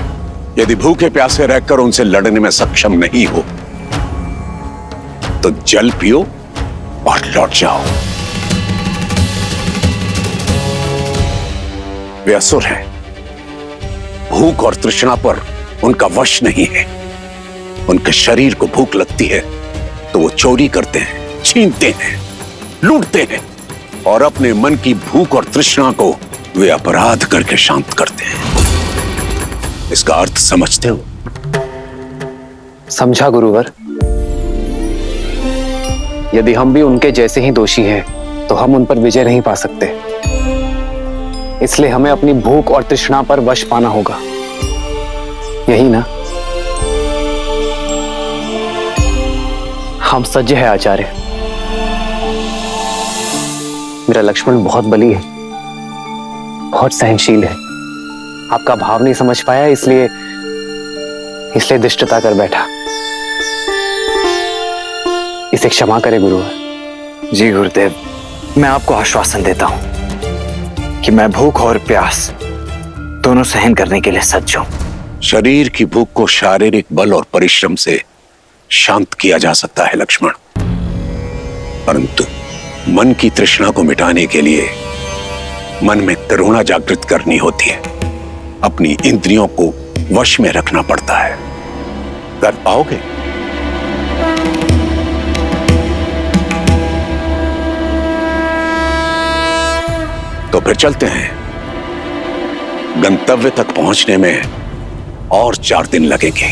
यदि भूखे प्यासे रहकर उनसे लड़ने में सक्षम नहीं हो तो जल पियो और लौट जाओ। वे असुर हैं, भूख और तृष्णा पर उनका वश नहीं है। उनके शरीर को भूख लगती है तो वो चोरी करते हैं, छीनते हैं, लूटते हैं और अपने मन की भूख और तृष्णा को वे अपराध करके शांत करते हैं। इसका अर्थ समझते हो? समझा गुरुवर। यदि हम भी उनके जैसे ही दोषी हैं, तो हम उन पर विजय नहीं पा सकते। इसलिए हमें अपनी भूख और तृष्णा पर वश पाना होगा, यही ना? हम सज्ज है आचार्य। मेरा लक्ष्मण बहुत बली है, बहुत सहनशील है। आपका भाव नहीं समझ पाया, इसलिए दुष्टता कर बैठा। इसे क्षमा करें गुरुवर। जी गुरुदेव, मैं आपको आश्वासन देता हूं कि मैं भूख और प्यास दोनों सहन करने के लिए सज्ज हूं। शरीर की भूख को शारीरिक बल और परिश्रम से शांत किया जा सकता है लक्ष्मण, परंतु मन की तृष्णा को मिटाने के लिए मन में करुणा जागृत करनी होती है। अपनी इंद्रियों को वश में रखना पड़ता है। कर पाओगे? तो फिर चलते हैं। गंतव्य तक पहुंचने में और 4 दिन लगेंगे।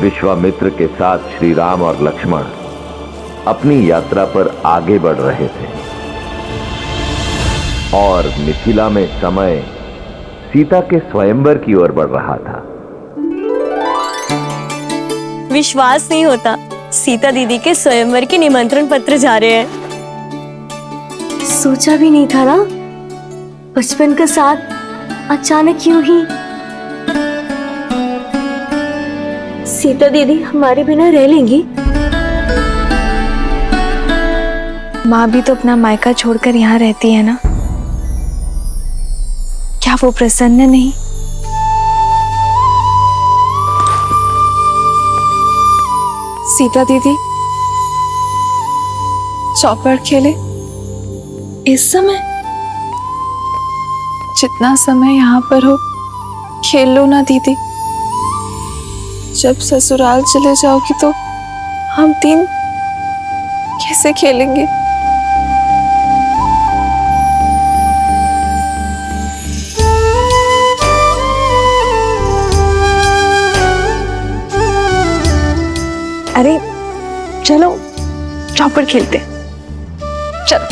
विश्वामित्र के साथ श्री राम और लक्ष्मण अपनी यात्रा पर आगे बढ़ रहे थे और मिथिला में समय सीता के स्वयंवर की ओर बढ़ रहा था। विश्वास नहीं होता, सीता दीदी के स्वयंवर के निमंत्रण पत्र जा रहे हैं। सोचा भी नहीं था ना, बचपन का साथ अचानक यूं ही। सीता दीदी हमारे बिना रह लेंगी? माँ भी तो अपना मायका छोड़कर यहाँ रहती है ना, क्या वो प्रसन्न नहीं? सीता दीदी चौपड़ खेले इस समय? जितना समय यहाँ पर हो खेल लो ना दीदी। जब ससुराल चले जाओगी तो हम तीन कैसे खेलेंगे? अरे चलो चौपड़ खेलते हैं। चलो।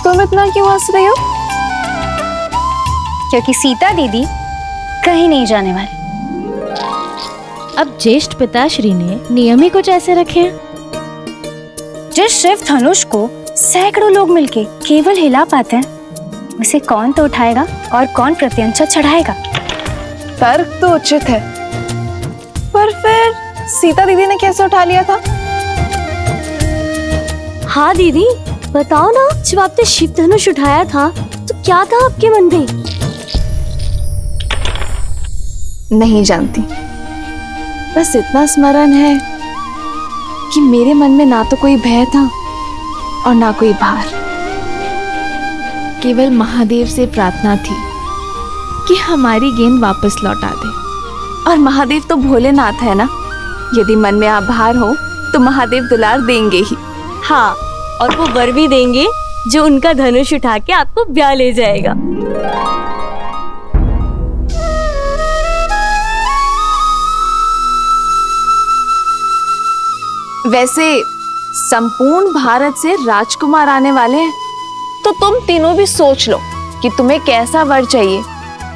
तुम इतना क्यों हंस रही हो? क्योंकि सीता दीदी कहीं नहीं जाने वाली। अब ज्येष्ठ पिताश्री ने नियम ही कुछ ऐसे रखे हैं। जिस शिव धनुष को सैकड़ों लोग मिलके केवल हिला पाते हैं, उसे कौन तो उठाएगा और कौन प्रत्यंचा चढ़ाएगा? तर्क तो उचित है, पर फिर सीता दीदी ने कैसे उठा लिया था? हाँ दीदी, बताओ ना, जब आपने शिव धनुष उठाया था तो क्या था आपके मन में? नहीं जानती, बस इतना स्मरण है कि मेरे मन में ना तो कोई भय था और ना कोई भार। केवल महादेव से प्रार्थना थी कि हमारी गेंद वापस लौटा दे। और महादेव तो भोलेनाथ है ना, यदि मन में आभार हो तो महादेव दुलार देंगे ही। हाँ, और वो वर भी देंगे जो उनका धनुष उठा के आपको ब्याह ले जाएगा। वैसे संपूर्ण भारत से राजकुमार आने वाले हैं, तो तुम तीनों भी सोच लो कि तुम्हें कैसा वर चाहिए।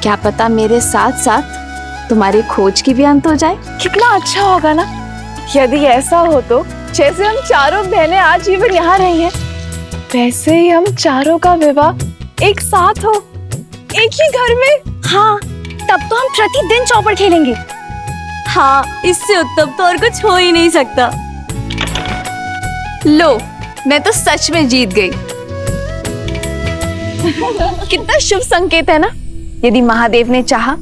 क्या पता मेरे साथ साथ तुम्हारी खोज की भी अंत हो जाए। कितना अच्छा होगा ना यदि ऐसा हो तो। जैसे हम चारों बहनें आजीवन यहाँ रही हैं, वैसे ही हम चारों का विवाह एक साथ हो, एक ही घर में। हाँ, तब तो हम प्रतिदिन चौपड़ खेलेंगे। हाँ, इससे उत्तम तो और कुछ हो ही नहीं सकता। लो, मैं तो सच में जीत गई। कितना शुभ संकेत है ना। यदि महादेव ने चाहा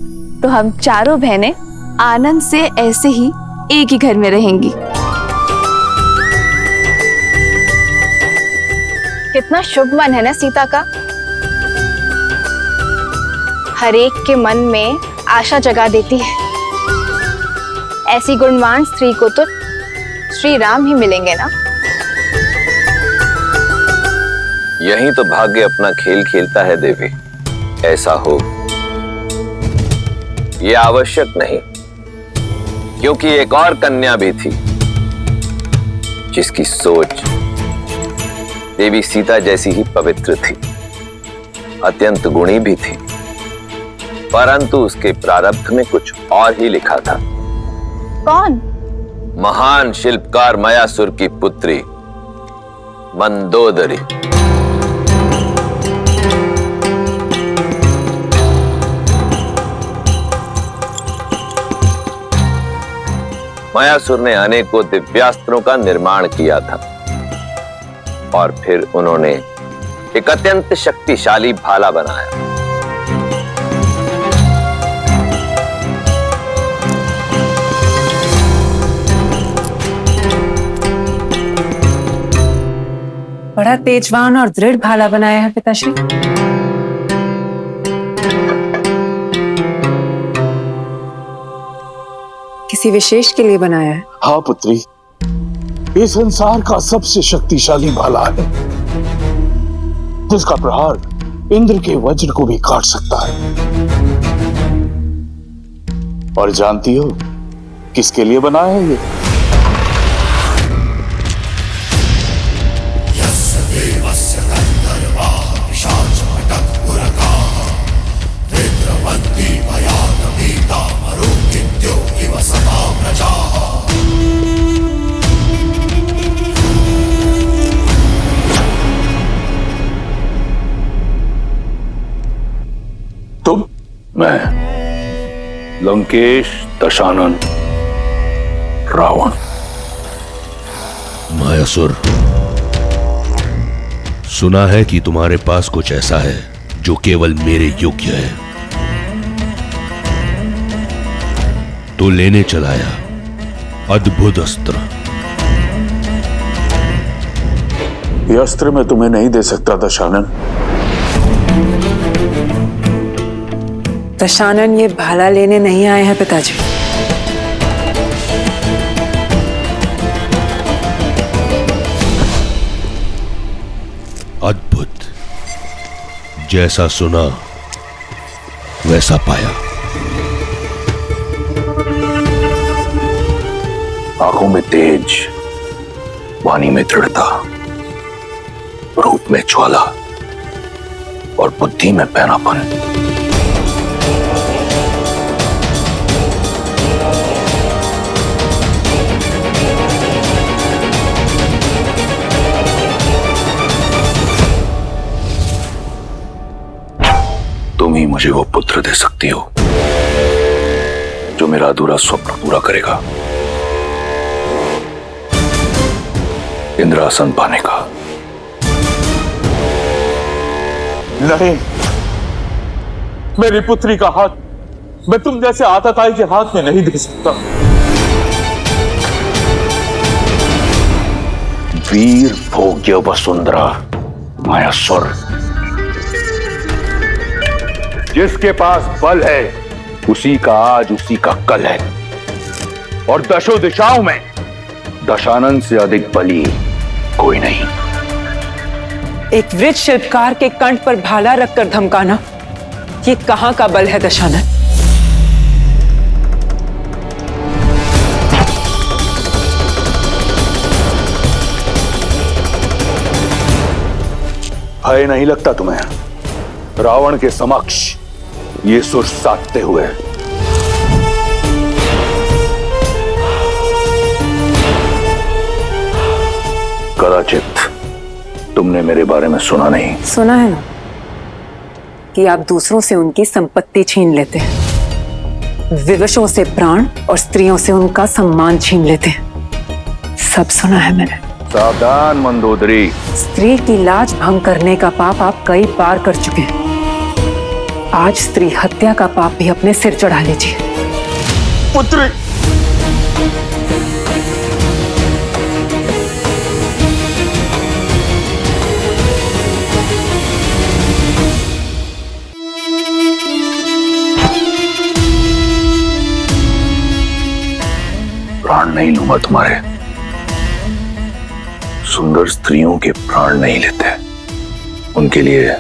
तो हम चारों बहनें आनंद से ऐसे ही एक ही घर में रहेंगी। कितना शुभ मन है ना सीता का। हर एक के मन में आशा जगा देती है। ऐसी गुणवान स्त्री को तो श्री राम ही मिलेंगे ना। यही तो भाग्य अपना खेल खेलता है देवी। ऐसा हो यह आवश्यक नहीं, क्योंकि एक और कन्या भी थी जिसकी सोच देवी सीता जैसी ही पवित्र थी, अत्यंत गुणी भी थी, परंतु उसके प्रारब्ध में कुछ और ही लिखा था। कौन? महान शिल्पकार मयासुर की पुत्री मंदोदरी। मयासुर ने अनेकों दिव्यास्त्रों का निर्माण किया था और फिर उन्होंने एक अत्यंत शक्तिशाली भाला बनाया। बड़ा तेजवान और दृढ़ भाला बनाया है पिताश्री। किसी विशेष के लिए बनाया है? हाँ पुत्री, ये संसार का सबसे शक्तिशाली भाला है, जिसका प्रहार इंद्र के वज्र को भी काट सकता है। और जानती हो किसके लिए बनाया है ये? तुम, मैं, लंकेश, दशानन, रावण। मायासुर, सुना है कि तुम्हारे पास कुछ ऐसा है जो केवल मेरे योग्य है, तो लेने चलाया अद्भुत अस्त्र। ये अस्त्र मैं तुम्हें नहीं दे सकता दशानन। दशानन ये भाला लेने नहीं आए हैं पिताजी। जैसा सुना वैसा पाया। आंखों में तेज, वाणी में दृढ़ता, रूप में ज्वाला और बुद्धि में पैनापन। तुम ही मुझे वो पुत्र दे सकती हो जो मेरा अधूरा स्वप्न पूरा करेगा, इंद्रासन पाने का। नहीं, मेरी पुत्री का हाथ मैं तुम जैसे आतताई के हाथ में नहीं दे सकता। वीर भोग्य वसुंधरा मायासुर, जिसके पास बल है उसी का आज उसी का कल है, और दशों दिशाओं में दशानन से अधिक बली कोई नहीं। एक वृक्ष शिल्पकार के कंठ पर भाला रखकर धमकाना, ये कहां का बल है दशानन? भय नहीं लगता तुम्हें रावण के समक्ष ये सुर साधते हुए? कदाचित तुमने मेरे बारे में सुना नहीं। सुना है ना कि आप दूसरों से उनकी संपत्ति छीन लेते हैं, विवशों से प्राण और स्त्रियों से उनका सम्मान छीन लेते हैं। सब सुना है मैंने। सावधान मंदोदरी, स्त्री की लाज भंग करने का पाप आप कई बार कर चुके हैं। आज स्त्री हत्या का पाप भी अपने सिर चढ़ा लीजिए। पुत्री, प्राण नहीं लूंगा तुम्हारे। सुंदर स्त्रियों के प्राण नहीं लेते, उनके लिए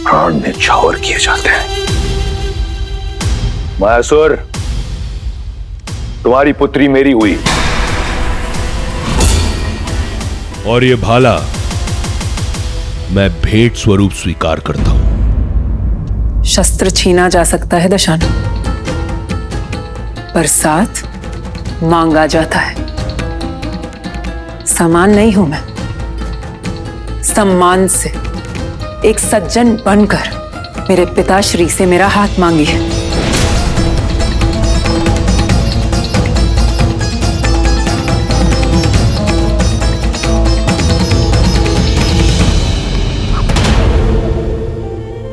प्राण न्यौछावर किए जाते हैं। मायासुर, तुम्हारी पुत्री मेरी हुई, और ये भाला मैं भेंट स्वरूप स्वीकार करता हूं। शस्त्र छीना जा सकता है दशानन, पर साथ मांगा जाता है। समान नहीं हूं मैं, सम्मान से एक सज्जन बनकर मेरे पिताश्री से मेरा हाथ मांगिए।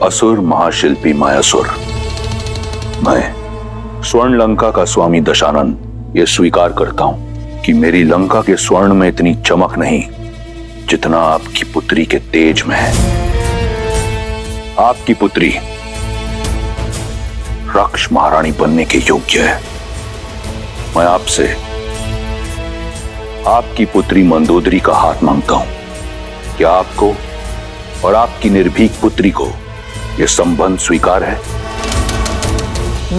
असुर महाशिल्पी मायासुर, मैं स्वर्ण लंका का स्वामी दशानन ये स्वीकार करता हूं कि मेरी लंका के स्वर्ण में इतनी चमक नहीं जितना आपकी पुत्री के तेज में है। आपकी पुत्री रक्ष महारानी बनने के योग्य है। मैं आपसे आपकी पुत्री मंदोदरी का हाथ मांगता हूं। क्या आपको और आपकी निर्भीक पुत्री को यह संबंध स्वीकार है?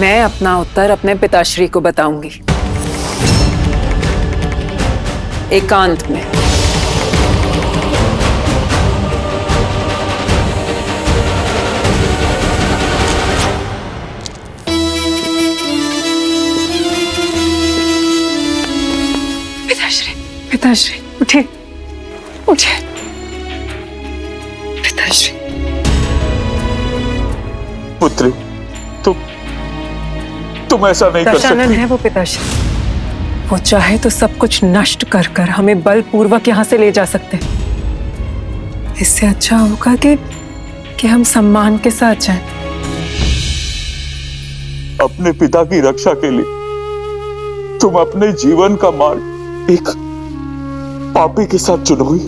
मैं अपना उत्तर अपने पिताश्री को बताऊंगी, एकांत में। पिताश्री, पिताश्री, उठिए, उठिए। पिताश्री। पुत्री, तुम ऐसा नहीं कर सकती। दशानन है वो पिताश्री, वो चाहे तो सब कुछ नष्ट कर कर हमें बलपूर्वक यहां से ले जा सकते हैं। इससे अच्छा होगा कि हम सम्मान के साथ जाएं। अपने पिता की रक्षा के लिए तुम अपने जीवन का मार्ग एक पापी के साथ चुनोगी?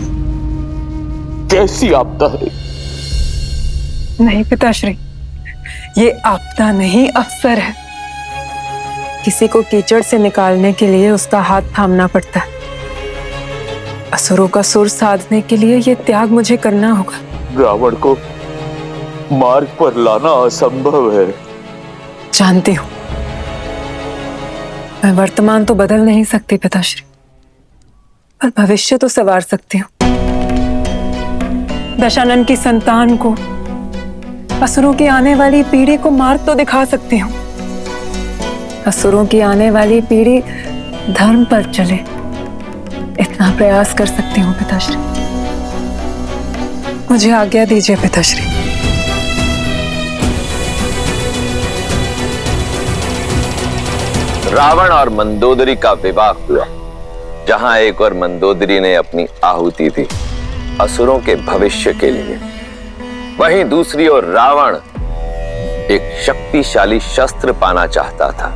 कैसी आपदा है? नहीं पिताश्री, ये आपदा नहीं, अवसर है। किसी को कीचड़ से निकालने के लिए उसका हाथ थामना पड़ता है। असुरों का सुर साधने के लिए ये त्याग मुझे करना होगा। रावण को मार्ग पर लाना असंभव है। जानती हूं, मैं वर्तमान तो बदल नहीं सकती पिताश्री, पर भविष्य तो संवार सकती हूँ। दशानन की संतान को, असुरों की आने वाली पीढ़ी को मार्ग तो दिखा सकती हूँ। असुरों की आने वाली पीढ़ी धर्म पर चले, इतना प्रयास कर सकती हूँ पिताश्री। मुझे आज्ञा दीजिए पिताश्री। रावण और मंदोदरी का विवाह हुआ। जहां एक और मंदोदरी ने अपनी आहुति दी असुरों के भविष्य के लिए, वहीं दूसरी ओर रावण एक शक्तिशाली शस्त्र पाना चाहता था।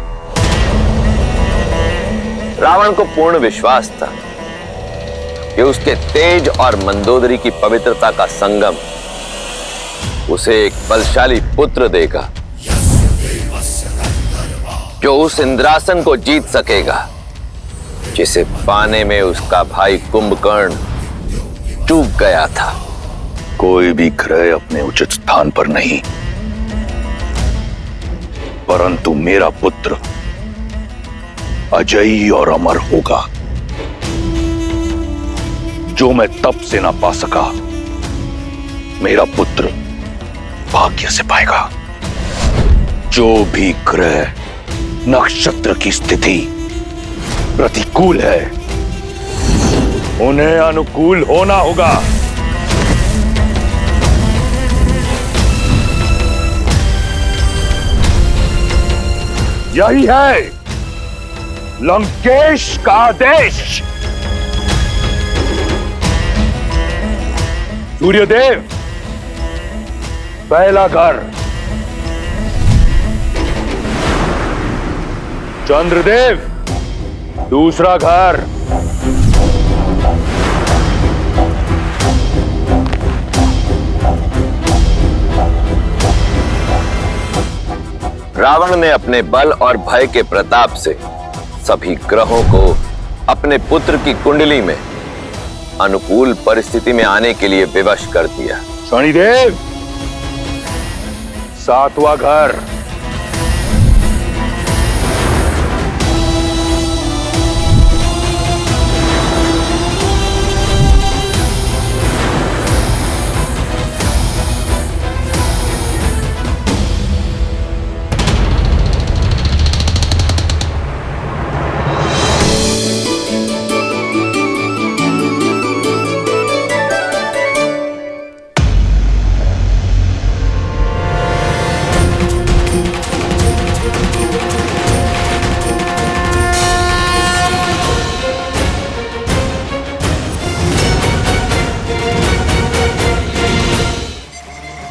रावण को पूर्ण विश्वास था कि उसके तेज और मंदोदरी की पवित्रता का संगम उसे एक बलशाली पुत्र देगा जो उस इंद्रासन को जीत सकेगा जिसे पाने में उसका भाई कुंभकर्ण चूक गया था। कोई भी ग्रह अपने उचित स्थान पर नहीं, परंतु मेरा पुत्र अजयी और अमर होगा। जो मैं तप से ना पा सका, मेरा पुत्र भाग्य से पाएगा। जो भी ग्रह नक्षत्र की स्थिति प्रतिकूल है, उन्हें अनुकूल होना होगा। यही है लंकेश का आदेश। सूर्यदेव पहला घर, चंद्रदेव दूसरा घर, रावण ने अपने बल और भय के प्रताप से सभी ग्रहों को अपने पुत्र की कुंडली में अनुकूल परिस्थिति में आने के लिए विवश कर दिया। शनिदेव सातवां घर,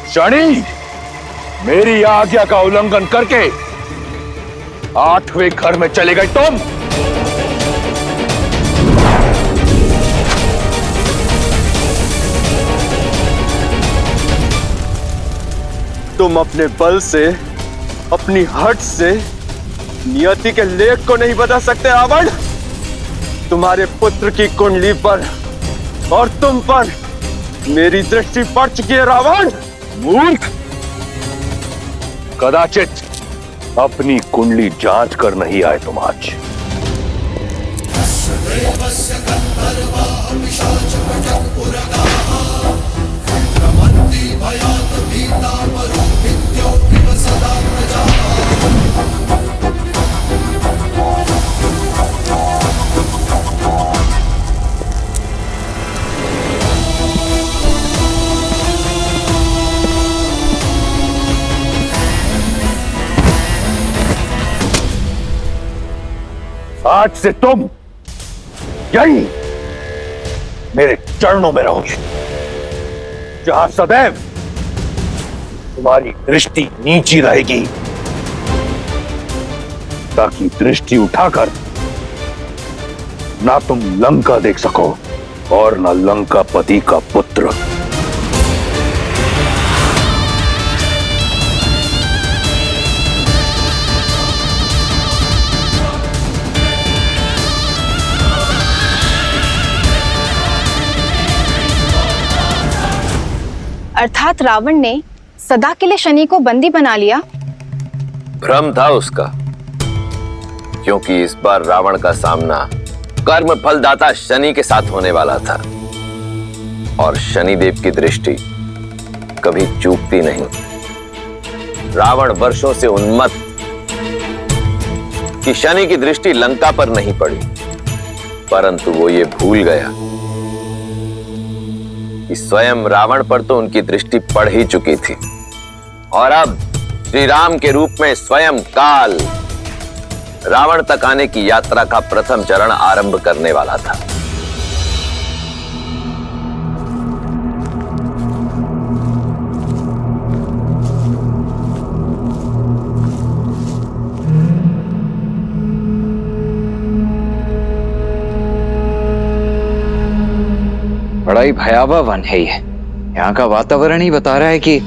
शनि मेरी आज्ञा का उल्लंघन करके 8वें घर में चले गए तुम। तुम अपने बल से, अपनी हट से नियति के लेख को नहीं बदल सकते रावण। तुम्हारे पुत्र की कुंडली पर और तुम पर मेरी दृष्टि पड़ चुकी है रावण। मूर्ख, कदाचित अपनी कुंडली जांच कर नहीं आए तुम आज। आज से तुम यही मेरे चरणों में रहोगे, जहां सदैव तुम्हारी दृष्टि नीची रहेगी, ताकि दृष्टि उठाकर ना तुम लंका देख सको और ना लंकापति का पुत्र। अर्थात रावण ने सदा के लिए शनि को बंदी बना लिया? भ्रम था उसका, क्योंकि इस बार रावण का सामना कर्म फलदाता शनि के साथ होने वाला था और शनिदेव की दृष्टि कभी चूकती नहीं। रावण वर्षों से उन्मत्त कि शनि की दृष्टि लंका पर नहीं पड़ी, परंतु वो ये भूल गया कि स्वयं रावण पर तो उनकी दृष्टि पड़ ही चुकी थी और अब श्री राम के रूप में स्वयं काल रावण तक आने की यात्रा का प्रथम चरण आरंभ करने वाला था। बड़ा ही भयावह वन है ये। यहाँ का वातावरण ही बता रहा है कि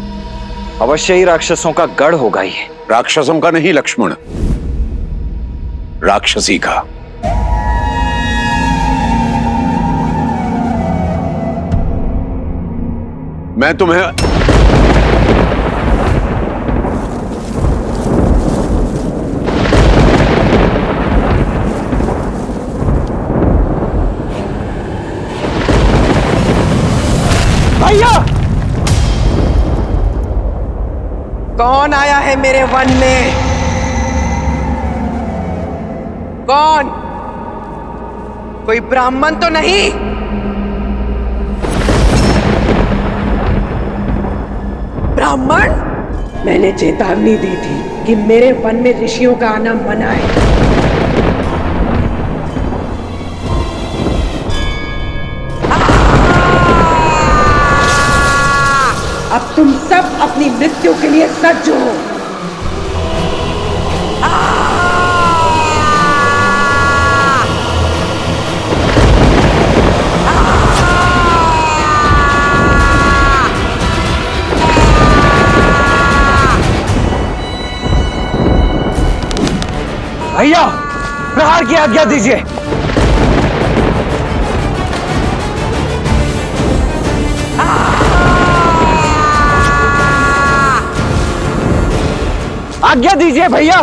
अवश्य ही राक्षसों का गढ़ होगा ये। राक्षसों का नहीं लक्ष्मण, राक्षसी का। मैं तुम्हें भैया, कौन आया है मेरे वन में? कौन? कोई ब्राह्मण तो नहीं? ब्राह्मण? मैंने चेतावनी दी थी कि मेरे वन में ऋषियों का आना मना है। अब तुम सब अपनी मृत्यु के लिए सज्ज हो। भैया, प्रहार की आज्ञा दीजिए। आज्ञा दीजिए भैया।